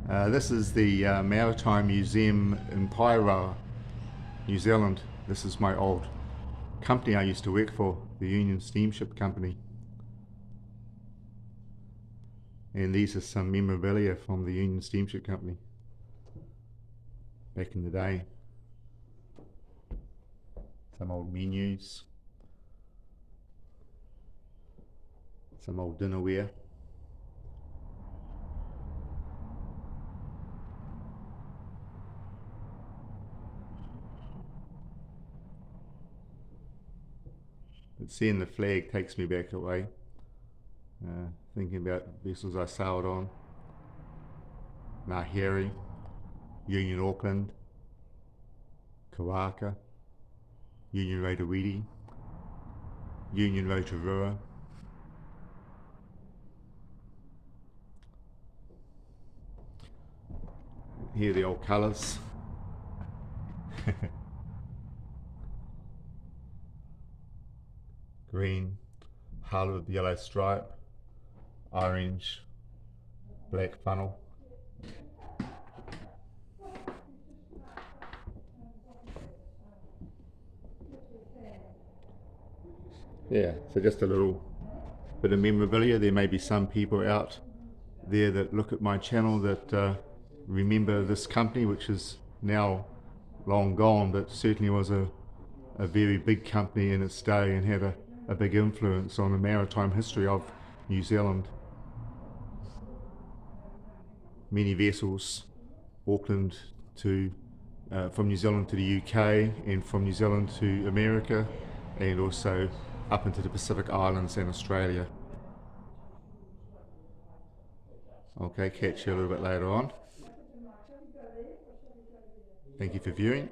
This is the Maritime Museum in Paeroa, New Zealand. This is my old company I used to work for, the Union Steamship Company. And these are some memorabilia from the Union Steamship Company back in the day. Some old menus, some old dinnerware. But seeing the flag takes me back away, thinking about vessels I sailed on. Ngāhere, Union Auckland, Kawaka, Union Rotowiri, Union Rotorua. Here are the old colours. Green, hull with the yellow stripe, orange, black funnel. Yeah, so just a little bit of memorabilia. There may be some people out there that look at my channel that remember this company, which is now long gone, but certainly was a very big company in its day and had a big influence on the maritime history of New Zealand. Many vessels, Auckland to from New Zealand to the UK, and from New Zealand to America, and also up into the Pacific Islands and Australia. Okay, catch you a little bit later on. Thank you for viewing.